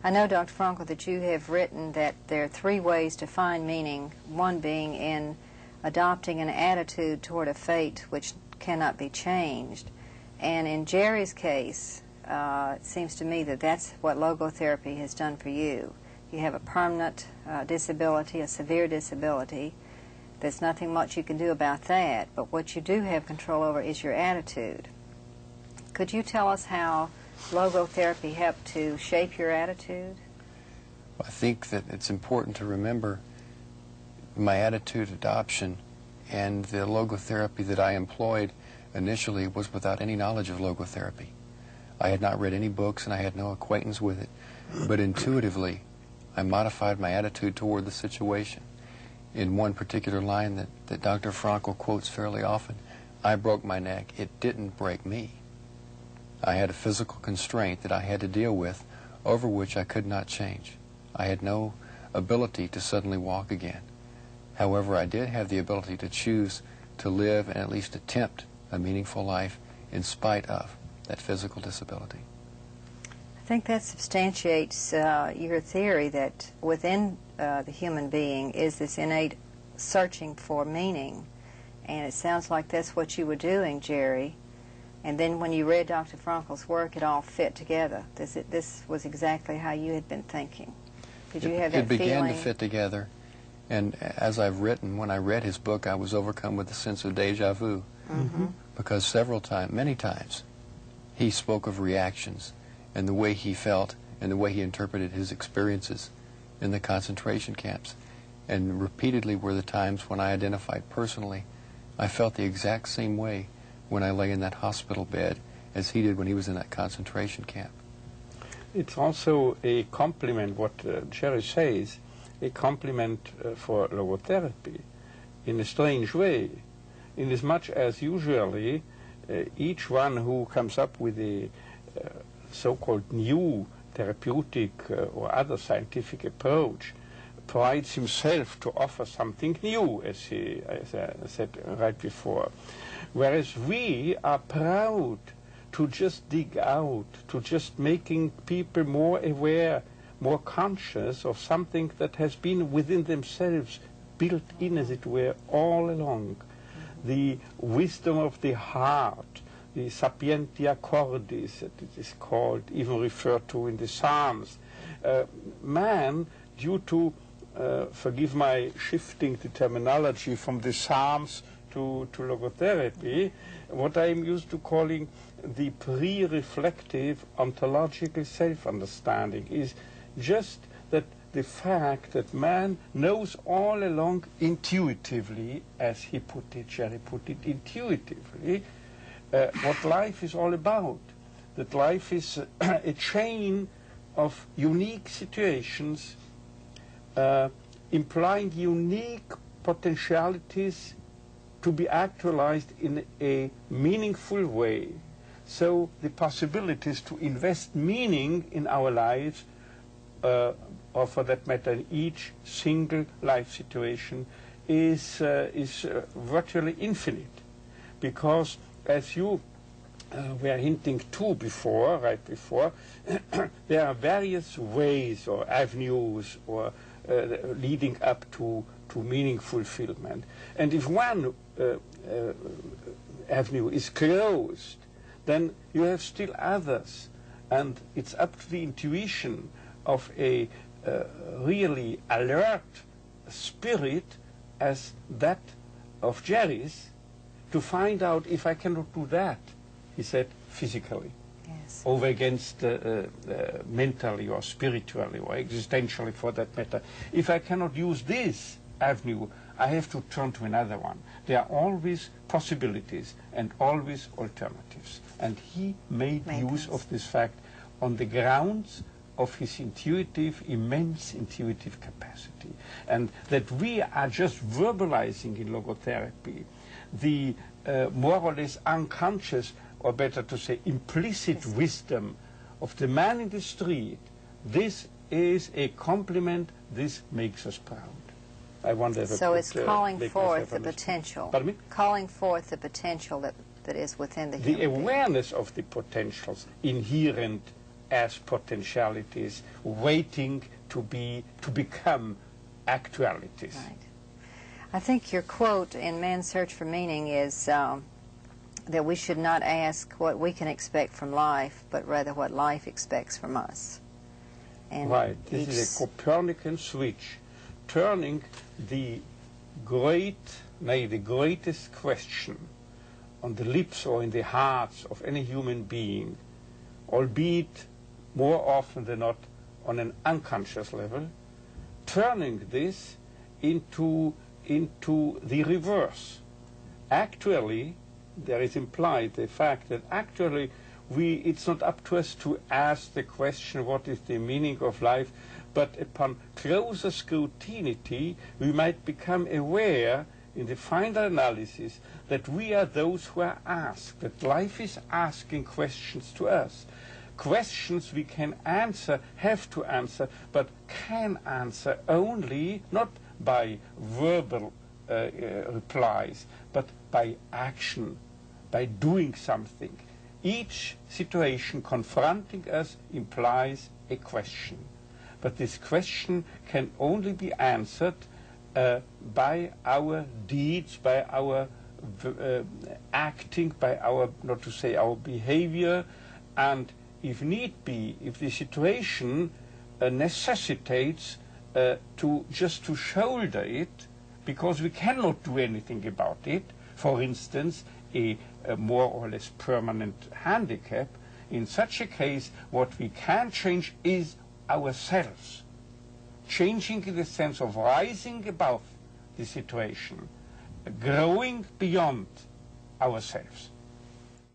I know, Dr. Frankl, that you have written that there are 3 ways to find meaning, one being in adopting an attitude toward a fate which cannot be changed. And in Jerry's case, it seems to me that that's what logotherapy has done for you. You have a permanent disability, a severe disability. There's nothing much you can do about that, but what you do have control over is your attitude. Could you tell us how logotherapy helped to shape your attitude? I think that it's important to remember my attitude adoption and the logotherapy that I employed initially was without any knowledge of logotherapy. I had not read any books and I had no acquaintance with it, but intuitively I modified my attitude toward the situation. In one particular line that Dr. Frankl quotes fairly often, I broke my neck, it didn't break me. I had a physical constraint that I had to deal with over which I could not change. I had no ability to suddenly walk again. However, I did have the ability to choose to live and at least attempt a meaningful life in spite of that physical disability. I think that substantiates your theory that within the human being is this innate searching for meaning, and it sounds like that's what you were doing, Jerry. And then when you read Dr. Frankl's work, it all fit together. This was exactly how you had been thinking. Did you have that feeling? It began to fit together, and as I've written, when I read his book, I was overcome with a sense of deja vu, because many times, he spoke of reactions and the way he felt and the way he interpreted his experiences in the concentration camps. And repeatedly were the times when I identified personally, I felt the exact same way when I lay in that hospital bed as he did when he was in that concentration camp. It's also a compliment, what Jerry says, a compliment for logotherapy in a strange way, inasmuch as usually each one who comes up with a so-called new therapeutic or other scientific approach prides himself to offer something new, as I said right before. Whereas we are proud to just dig out, to just making people more aware, more conscious of something that has been within themselves, built in, as it were, all along. The wisdom of the heart, the sapientia cordis, that it is called, even referred to in the Psalms. Man, due to, forgive my shifting the terminology from the Psalms to logotherapy, what I am used to calling the pre-reflective ontological self-understanding is just that the fact that man knows all along intuitively, as he put it, Jerry put it, intuitively, what life is all about. That life is a chain of unique situations implying unique potentialities to be actualized in a meaningful way. So the possibilities to invest meaning in our lives, or for that matter in each single life situation, is virtually infinite. Because as you were hinting to before, right before, there are various ways or avenues or leading up to meaning fulfillment. And if one avenue is closed, then you have still others. And it's up to the intuition of a really alert spirit as that of Jerry's to find out, if I cannot do that, he said, physically, yes, over against mentally or spiritually or existentially for that matter. If I cannot use this avenue, I have to turn to another one. There are always possibilities and always alternatives. And he made use of this fact on the grounds of his immense intuitive capacity. And that we are just verbalizing in logotherapy the more or less unconscious, or better to say implicit wisdom of the man in the street. This is a compliment. This makes us proud. I wonder if so it's calling forth the potential. Pardon me? Calling forth the potential that is within the human The awareness of the potentials inherent as potentialities waiting to become actualities. Right. I think your quote in Man's Search for Meaning is that we should not ask what we can expect from life, but rather what life expects from us. And right. This is a Copernican switch, turning the greatest question on the lips or in the hearts of any human being, albeit more often than not on an unconscious level, turning this into the reverse. Actually, there is implied the fact that actually it's not up to us to ask the question, what is the meaning of life, but upon closer scrutiny, we might become aware in the final analysis that we are those who are asked, that life is asking questions to us. Questions we can answer, have to answer, but can answer only not by verbal replies, but by action, by doing something. Each situation confronting us implies a question. But this question can only be answered by our deeds, by our acting, by our, not to say our behavior, and if need be, if the situation necessitates just to shoulder it, because we cannot do anything about it, for instance, a more or less permanent handicap, in such a case, what we can change is ourselves. Changing in the sense of rising above the situation, growing beyond ourselves.